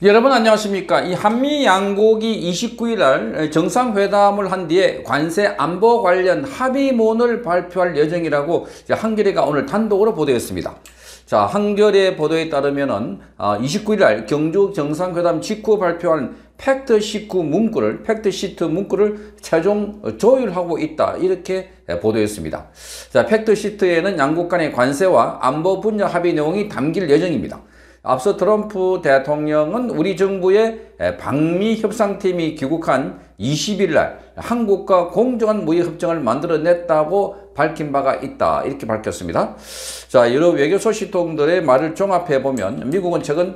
여러분 안녕하십니까. 이 한미 양국이 29일 날 정상회담을 한 뒤에 관세 안보 관련 합의문을 발표할 예정이라고 한겨레가 오늘 단독으로 보도했습니다. 자, 한겨레 보도에 따르면은 29일 날 경주 정상회담 직후 발표한 팩트시트 문구를 최종 조율하고 있다, 이렇게 보도했습니다. 자, 팩트시트에는 양국 간의 관세와 안보 분야 합의 내용이 담길 예정입니다. 앞서 트럼프 대통령은 우리 정부의 방미협상팀이 귀국한 20일 날 한국과 공정한 무역협정을 만들어냈다고 밝힌 바가 있다, 이렇게 밝혔습니다. 자, 여러 외교 소식통들의 말을 종합해보면 미국은 최근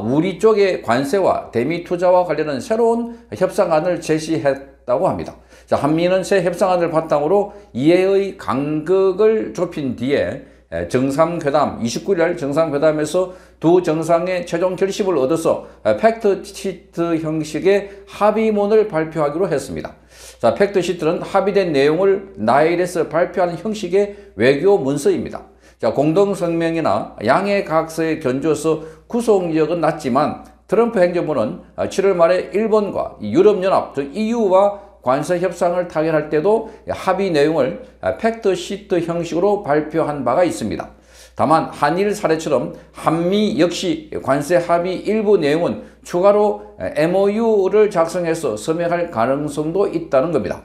우리 쪽의 관세와 대미 투자와 관련한 새로운 협상안을 제시했다고 합니다. 자, 한미는 새 협상안을 바탕으로 이해의 간격을 좁힌 뒤에 29일 날 정상회담에서 두 정상의 최종 결심을 얻어서 팩트시트 형식의 합의문을 발표하기로 했습니다. 자, 팩트시트는 합의된 내용을 나일에서 발표하는 형식의 외교 문서입니다. 자, 공동성명이나 양해 각서에 견주어서 구속력은 낮지만 트럼프 행정부는 7월 말에 일본과 유럽연합, 즉 EU와 관세 협상을 타결할 때도 합의 내용을 팩트시트 형식으로 발표한 바가 있습니다. 다만 한일 사례처럼 한미 역시 관세 합의 일부 내용은 추가로 MOU를 작성해서 서명할 가능성도 있다는 겁니다.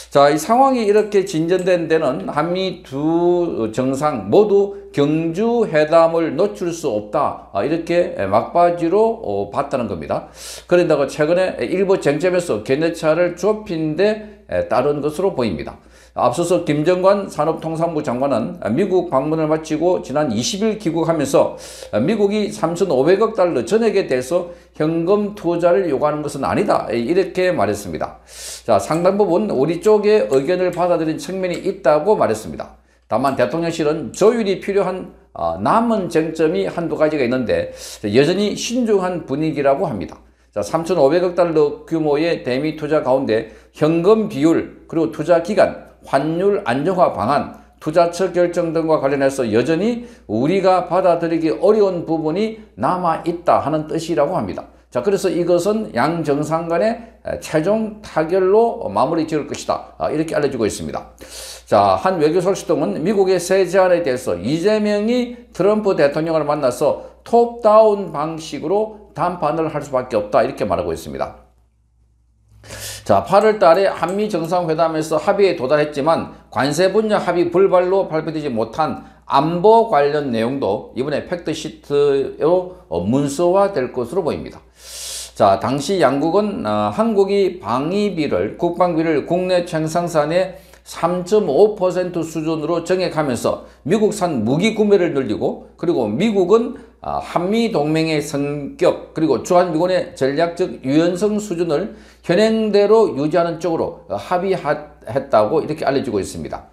자, 이 상황이 이렇게 진전된 데는 한미 두 정상 모두 경주 회담을 놓칠 수 없다, 이렇게 막바지로 봤다는 겁니다. 그런다고 최근에 일부 쟁점에서 견해차를 좁힌 데 따른 것으로 보입니다. 앞서서 김정관 산업통상부 장관은 미국 방문을 마치고 지난 20일 귀국하면서 미국이 3,500억 달러 전액에 대해서 현금 투자를 요구하는 것은 아니다, 이렇게 말했습니다. 자, 상당 부분 우리 쪽의 의견을 받아들인 측면이 있다고 말했습니다. 다만 대통령실은 조율이 필요한 남은 쟁점이 한두 가지가 있는데 여전히 신중한 분위기라고 합니다. 자, 3,500억 달러 규모의 대미 투자 가운데 현금 비율, 그리고 투자 기간, 환율 안정화 방안, 투자처 결정 등과 관련해서 여전히 우리가 받아들이기 어려운 부분이 남아있다 하는 뜻이라고 합니다. 자, 그래서 이것은 양 정상 간의 최종 타결로 마무리 지을 것이다, 이렇게 알려지고 있습니다. 자, 한 외교 소식통은 미국의 새 제안에 대해서 이재명이 트럼프 대통령을 만나서 톱다운 방식으로 담판을 할 수밖에 없다, 이렇게 말하고 있습니다. 자, 8월 달에 한미 정상회담에서 합의에 도달했지만 관세 분야 합의 불발로 발표되지 못한 안보 관련 내용도 이번에 팩트시트로 문서화될 것으로 보입니다. 자, 당시 양국은 한국이 국방비를 국내 생산산의 3.5% 수준으로 정액하면서 미국산 무기 구매를 늘리고, 그리고 미국은 한미 동맹의 성격, 그리고 주한미군의 전략적 유연성 수준을 현행대로 유지하는 쪽으로 합의했다고 이렇게 알려지고 있습니다.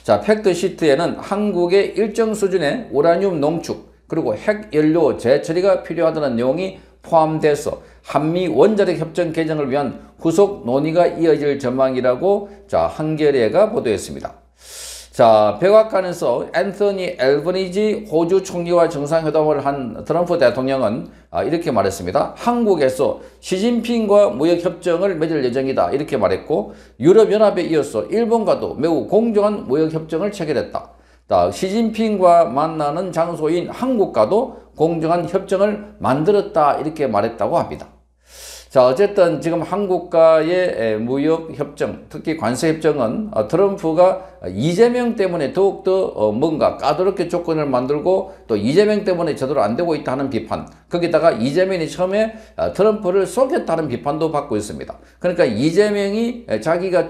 자, 팩트시트에는 한국의 일정 수준의 우라늄 농축, 그리고 핵연료 재처리가 필요하다는 내용이 포함돼서 한미 원자력 협정 개정을 위한 후속 논의가 이어질 전망이라고 한겨레가 보도했습니다. 자, 백악관에서 앤서니 앨버니지 호주 총리와 정상회담을 한 트럼프 대통령은 이렇게 말했습니다. 한국에서 시진핑과 무역협정을 맺을 예정이다, 이렇게 말했고, 유럽연합에 이어서 일본과도 매우 공정한 무역협정을 체결했다. 시진핑과 만나는 장소인 한국과도 공정한 협정을 만들었다, 이렇게 말했다고 합니다. 자, 어쨌든 지금 한국과의 무역협정, 특히 관세협정은 트럼프가 이재명 때문에 더욱더 뭔가 까다롭게 조건을 만들고 또 이재명 때문에 제대로 안 되고 있다 하는 비판, 거기다가 이재명이 처음에 트럼프를 속였다는 비판도 받고 있습니다. 그러니까 이재명이 자기가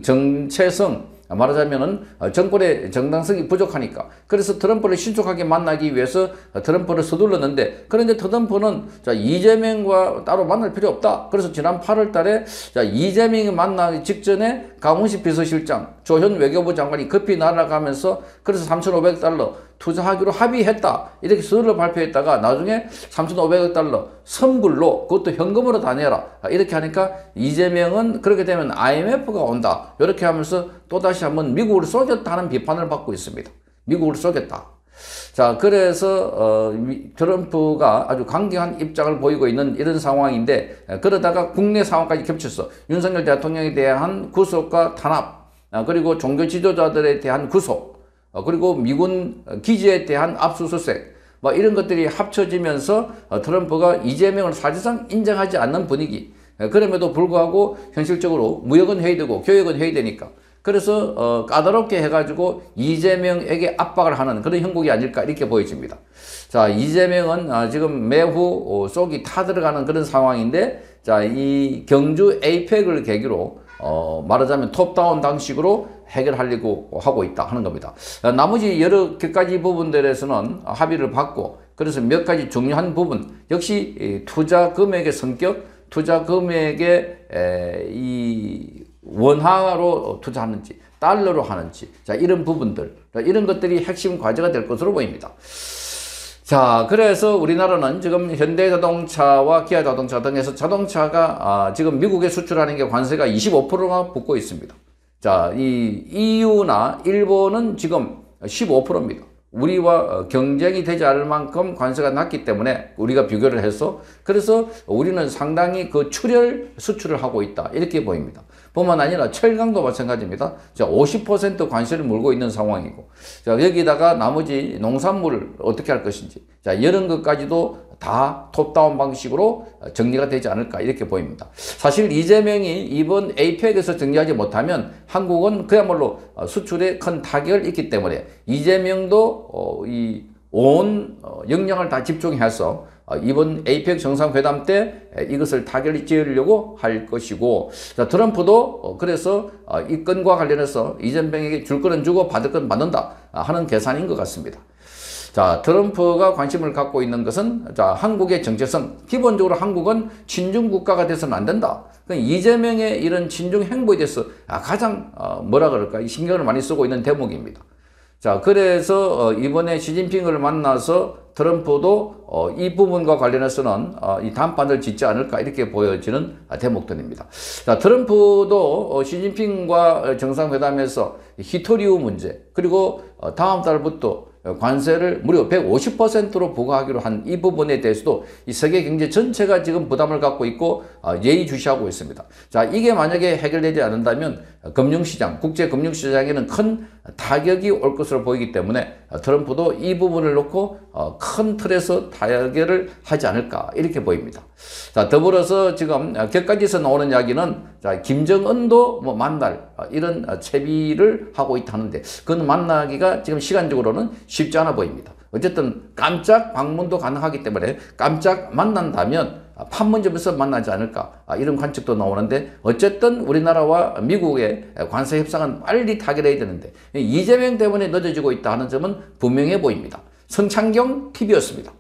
정체성, 말하자면은 정권의 정당성이 부족하니까, 그래서 트럼프를 신속하게 만나기 위해서 트럼프를 서둘렀는데, 그런데 트럼프는 이재명과 따로 만날 필요 없다. 그래서 지난 8월 달에 이재명이 만나기 직전에 강훈식 비서실장, 조현 외교부 장관이 급히 날아가면서 그래서 3,500억 달러 투자하기로 합의했다, 이렇게 서둘러 발표했다가 나중에 3,500억 달러 선불로, 그것도 현금으로 다 내라, 이렇게 하니까 이재명은 그렇게 되면 IMF가 온다, 이렇게 하면서 또다시 한번 미국을 속였다는 비판을 받고 있습니다. 미국을 속였다. 자, 그래서 트럼프가 아주 강경한 입장을 보이고 있는 이런 상황인데, 그러다가 국내 상황까지 겹쳤어. 윤석열 대통령에 대한 구속과 탄압, 그리고 종교 지도자들에 대한 구속, 그리고 미군 기지에 대한 압수수색, 뭐 이런 것들이 합쳐지면서 트럼프가 이재명을 사실상 인정하지 않는 분위기. 그럼에도 불구하고 현실적으로 무역은 해야 되고 교역은 해야 되니까. 그래서 까다롭게 해가지고 이재명에게 압박을 하는 그런 형국이 아닐까 이렇게 보여집니다. 자, 이재명은 지금 매우 속이 타들어가는 그런 상황인데, 자, 이 경주 에이펙을 계기로 말하자면 톱다운 방식으로 해결하려고 하고 있다 하는 겁니다. 나머지 여러 가지 부분들에서는 합의를 받고, 그래서 몇 가지 중요한 부분, 역시 투자 금액의 성격, 투자 금액의 이 원화로 투자하는지 달러로 하는지, 자, 이런 부분들, 이런 것들이 핵심 과제가 될 것으로 보입니다. 자, 그래서 우리나라는 지금 현대자동차와 기아자동차 등에서 자동차가 지금 미국에 수출하는 게 관세가 25%가 붙고 있습니다. 자, 이 EU나 일본은 지금 15%입니다. 우리와 경쟁이 되지 않을 만큼 관세가 낮기 때문에 우리가 비교를 해서, 그래서 우리는 상당히 그 출혈 수출을 하고 있다 이렇게 보입니다. 뿐만 아니라 철강도 마찬가지입니다. 자, 50% 관세를 물고 있는 상황이고, 자, 여기다가 나머지 농산물을 어떻게 할 것인지, 자, 이런 것까지도 다 톱다운 방식으로 정리가 되지 않을까 이렇게 보입니다. 사실 이재명이 이번 에이펙에서 정리하지 못하면 한국은 그야말로 수출에 큰 타격을 입기 때문에 이재명도 온 역량을 다 집중해서 이번 에이펙 정상회담 때 이것을 타결을 지으려고 할 것이고, 자, 트럼프도 그래서 이 건과 관련해서 이재명에게 줄 거는 주고 받을 건 받는다 하는 계산인 것 같습니다. 자, 트럼프가 관심을 갖고 있는 것은, 자, 한국의 정체성, 기본적으로 한국은 친중 국가가 돼서는 안 된다. 이재명의 이런 친중 행보에 대해서 가장 뭐라 그럴까, 신경을 많이 쓰고 있는 대목입니다. 자, 그래서 이번에 시진핑을 만나서 트럼프도 이 부분과 관련해서는 이 단판을 짓지 않을까 이렇게 보여지는 대목들입니다. 자, 트럼프도 시진핑과 정상회담에서 히토리우 문제, 그리고 다음 달부터 관세를 무려 150%로 부과하기로 한 이 부분에 대해서도 이 세계 경제 전체가 지금 부담을 갖고 있고 예의주시하고 있습니다. 자, 이게 만약에 해결되지 않는다면 금융시장, 국제 금융시장에는 큰 타격이 올 것으로 보이기 때문에 트럼프도 이 부분을 놓고 큰 틀에서 타결을 하지 않을까 이렇게 보입니다. 자, 더불어서 지금 격가지에서 나오는 이야기는, 자, 김정은도 뭐 만날 이런 채비를 하고 있다는데, 그건 만나기가 지금 시간적으로는 쉽지 않아 보입니다. 어쨌든 깜짝 방문도 가능하기 때문에 깜짝 만난다면 판문점에서 만나지 않을까 이런 관측도 나오는데, 어쨌든 우리나라와 미국의 관세 협상은 빨리 타결해야 되는데 이재명 때문에 늦어지고 있다 하는 점은 분명해 보입니다. 성창경 TV였습니다.